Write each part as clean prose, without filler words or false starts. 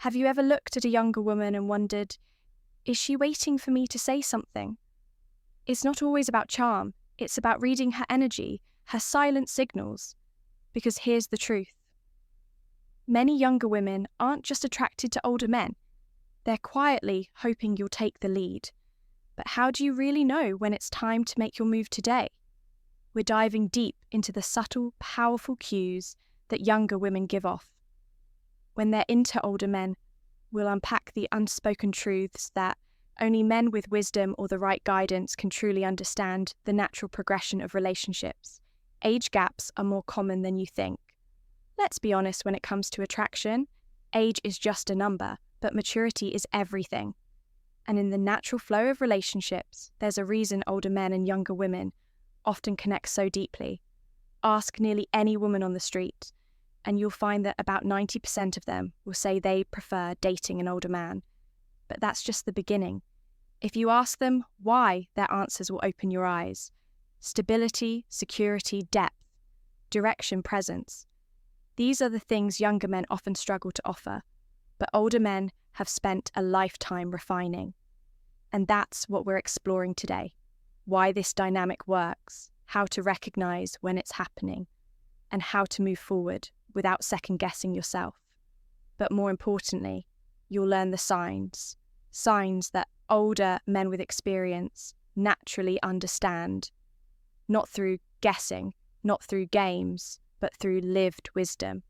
Have you ever looked at a younger woman and wondered, is she waiting for me to say something? It's not always about charm, it's about reading her energy, her silent signals. Because here's the truth. Many younger women aren't just attracted to older men, they're quietly hoping you'll take the lead. But how do you really know when it's time to make your move today? We're diving deep into the subtle, powerful cues that younger women give off. When they're into older men, we'll unpack the unspoken truths that only men with wisdom or the right guidance can truly understand the natural progression of relationships. Age gaps are more common than you think. Let's be honest when it comes to attraction. Age is just a number, but maturity is everything. And in the natural flow of relationships, there's a reason older men and younger women often connect so deeply. Ask nearly any woman on the street, and you'll find that about 90% of them will say they prefer dating an older man. But that's just the beginning. If you ask them why, their answers will open your eyes. Stability, security, depth, direction, presence. These are the things younger men often struggle to offer, but older men have spent a lifetime refining. And that's what we're exploring today. Why this dynamic works, how to recognize when it's happening, and how to move forward without second-guessing yourself. But more importantly, you'll learn the signs that older men with experience naturally understand, not through guessing, not through games, but through lived wisdom.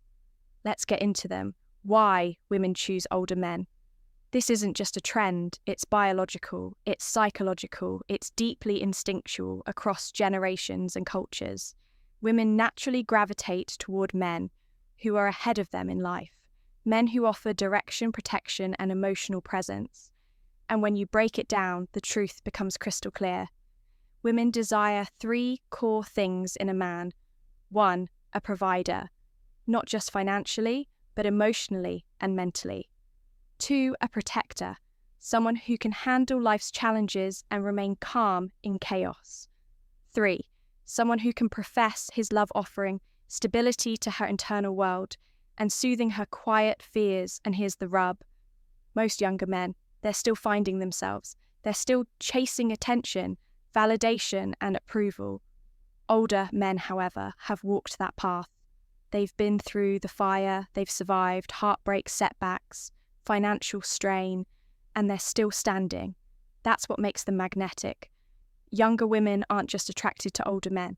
Let's get into them. Why women choose older men. This isn't just a trend, it's biological, it's psychological, it's deeply instinctual across generations and cultures. Women naturally gravitate toward men who are ahead of them in life, men who offer direction, protection, and emotional presence. And when you break it down, the truth becomes crystal clear. Women desire 3 core things in a man. 1, a provider, not just financially, but emotionally and mentally. 2, a protector, someone who can handle life's challenges and remain calm in chaos. 3, someone who can profess his love offering stability to her internal world and soothing her quiet fears. And here's the rub. Most younger men, they're still finding themselves. They're still chasing attention, validation, and approval. Older men, however, have walked that path. They've been through the fire, they've survived heartbreak, setbacks, financial strain, and they're still standing. That's what makes them magnetic. Younger women aren't just attracted to older men.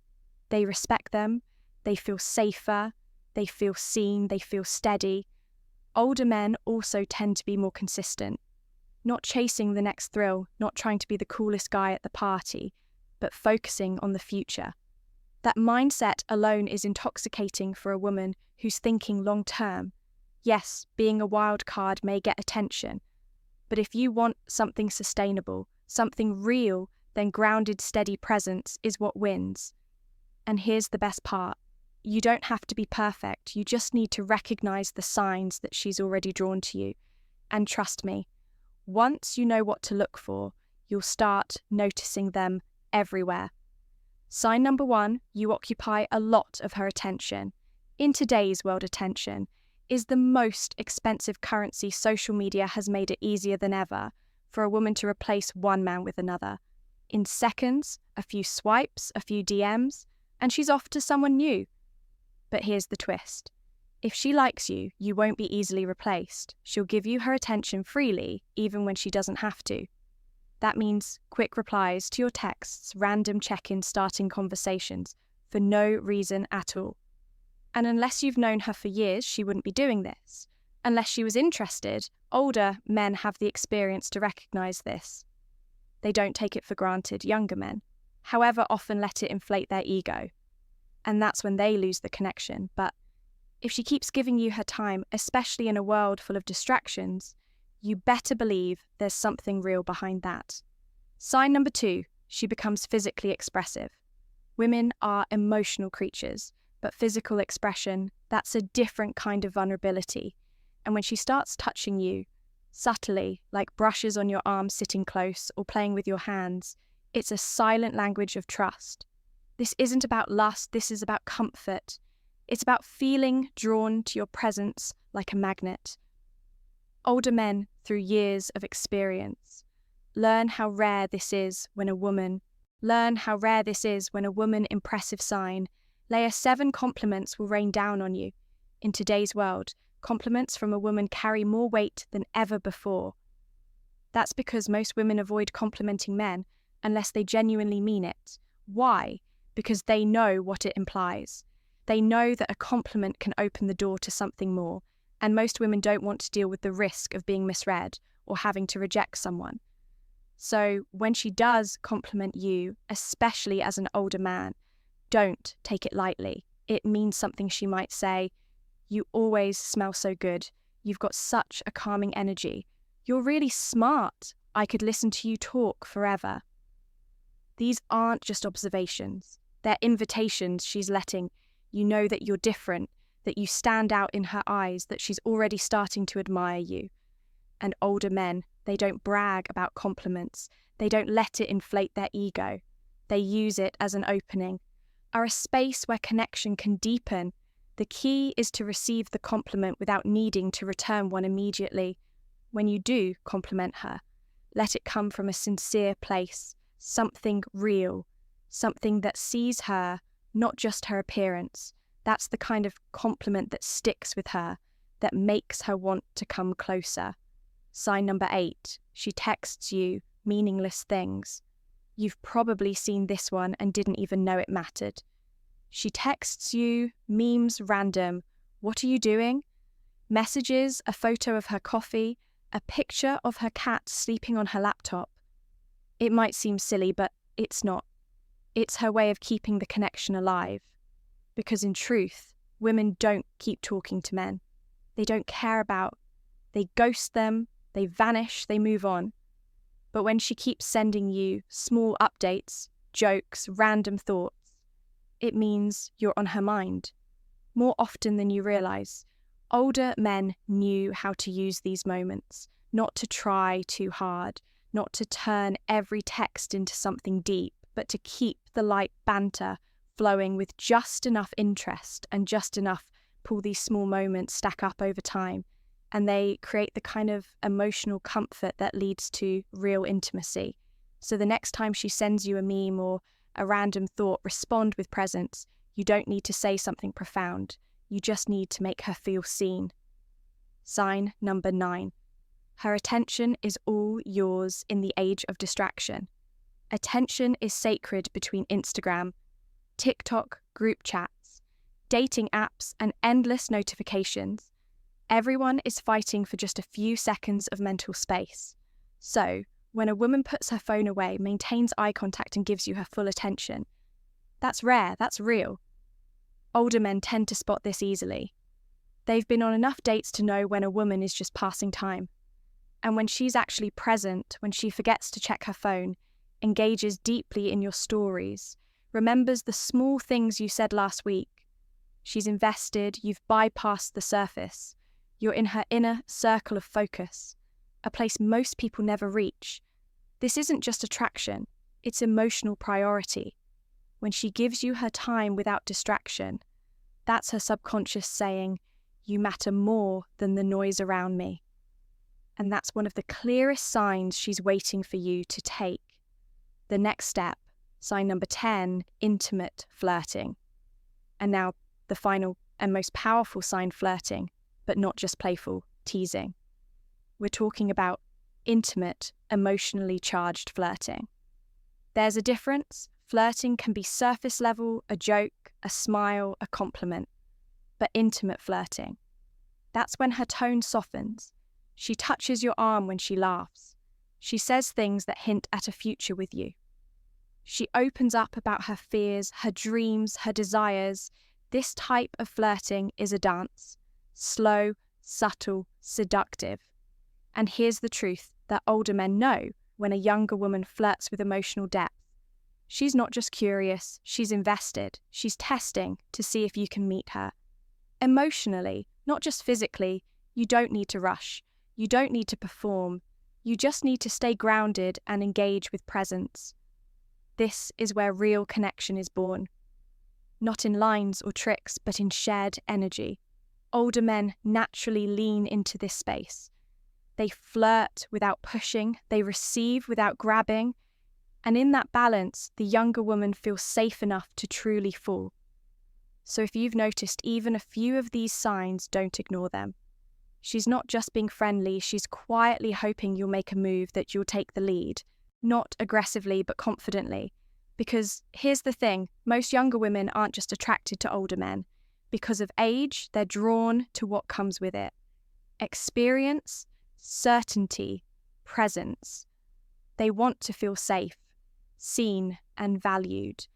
They respect them, they feel safer, they feel seen, they feel steady. Older men also tend to be more consistent, not chasing the next thrill, not trying to be the coolest guy at the party, but focusing on the future. That mindset alone is intoxicating for a woman who's thinking long term. Yes, being a wild card may get attention, but if you want something sustainable, something real, then grounded, steady presence is what wins. And here's the best part. You don't have to be perfect. You just need to recognize the signs that she's already drawn to you. And trust me, once you know what to look for, you'll start noticing them everywhere. Sign number 1, you occupy a lot of her attention. In today's world, attention is the most expensive currency. Social media has made it easier than ever for a woman to replace one man with another. In seconds, a few swipes, a few DMs, and she's off to someone new. But here's the twist. If she likes you, you won't be easily replaced. She'll give you her attention freely, even when she doesn't have to. That means quick replies to your texts, random check-ins, starting conversations, for no reason at all. And unless you've known her for years, she wouldn't be doing this. Unless she was interested, older men have the experience to recognize this. They don't take it for granted. Younger men, however, often let it inflate their ego. And that's when they lose the connection. But if she keeps giving you her time, especially in a world full of distractions, you better believe there's something real behind that. Sign number 2, she becomes physically expressive. Women are emotional creatures, but physical expression, that's a different kind of vulnerability. And when she starts touching you, subtly, like brushes on your arm sitting close or playing with your hands, it's a silent language of trust. This isn't about lust, this is about comfort. It's about feeling drawn to your presence like a magnet. Older men, through years of experience, learn how rare this is when a woman impressive sign. Layer 7 compliments will rain down on you. In today's world, compliments from a woman carry more weight than ever before. That's because most women avoid complimenting men unless they genuinely mean it. Why? Because they know what it implies. They know that a compliment can open the door to something more, and most women don't want to deal with the risk of being misread or having to reject someone. So when she does compliment you, especially as an older man, don't take it lightly. It means something. She might say, "You always smell so good. You've got such a calming energy. You're really smart. I could listen to you talk forever." These aren't just observations. They're invitations. She's letting you know that you're different, that you stand out in her eyes, that she's already starting to admire you. And older men, they don't brag about compliments. They don't let it inflate their ego. They use it as an opening, are a space where connection can deepen. The key is to receive the compliment without needing to return one immediately. When you do compliment her, let it come from a sincere place, something real, something that sees her, not just her appearance. That's the kind of compliment that sticks with her, that makes her want to come closer. Sign number 8, she texts you meaningless things. You've probably seen this one and didn't even know it mattered. She texts you memes random. What are you doing? Messages, a photo of her coffee, a picture of her cat sleeping on her laptop. It might seem silly, but it's not. It's her way of keeping the connection alive. Because in truth, women don't keep talking to men. They don't care about. They ghost them, they vanish, they move on. But when she keeps sending you small updates, jokes, random thoughts, it means you're on her mind. More often than you realize, older men knew how to use these moments, not to try too hard, not to turn every text into something deep, but to keep the light banter flowing with just enough interest and just enough pull. These small moments stack up over time, and they create the kind of emotional comfort that leads to real intimacy. So the next time she sends you a meme or a random thought, respond with presence. You don't need to say something profound. You just need to make her feel seen. Sign number 9. Her attention is all yours in the age of distraction. Attention is sacred between Instagram, TikTok, group chats, dating apps, and endless notifications. Everyone is fighting for just a few seconds of mental space. So, when a woman puts her phone away, maintains eye contact, and gives you her full attention, that's rare, that's real. Older men tend to spot this easily. They've been on enough dates to know when a woman is just passing time. And when she's actually present, when she forgets to check her phone, engages deeply in your stories, remembers the small things you said last week, she's invested, you've bypassed the surface. You're in her inner circle of focus, a place most people never reach. This isn't just attraction, it's emotional priority. When she gives you her time without distraction, that's her subconscious saying, "You matter more than the noise around me." And that's one of the clearest signs she's waiting for you to take. The next step, sign number 10, intimate flirting. And now the final and most powerful sign, flirting, but not just playful, teasing. We're talking about intimate, emotionally charged flirting. There's a difference. Flirting can be surface level, a joke, a smile, a compliment. But intimate flirting, that's when her tone softens. She touches your arm when she laughs. She says things that hint at a future with you. She opens up about her fears, her dreams, her desires. This type of flirting is a dance. Slow, subtle, seductive. And here's the truth that older men know when a younger woman flirts with emotional depth. She's not just curious, she's invested. She's testing to see if you can meet her. Emotionally, not just physically, you don't need to rush. You don't need to perform. You just need to stay grounded and engage with presence. This is where real connection is born. Not in lines or tricks, but in shared energy. Older men naturally lean into this space. They flirt without pushing, they receive without grabbing. And in that balance, the younger woman feels safe enough to truly fall. So if you've noticed even a few of these signs, don't ignore them. She's not just being friendly, she's quietly hoping you'll make a move, that you'll take the lead. Not aggressively, but confidently. Because here's the thing, most younger women aren't just attracted to older men. Because of age, they're drawn to what comes with it. Experience, certainty, presence. They want to feel safe, seen, and valued.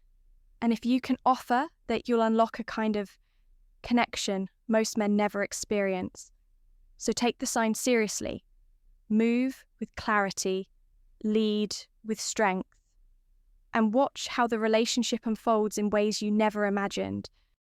And if you can offer that, you'll unlock a kind of connection most men never experience. So take the sign seriously. Move with clarity, lead with strength, and watch how the relationship unfolds in ways you never imagined.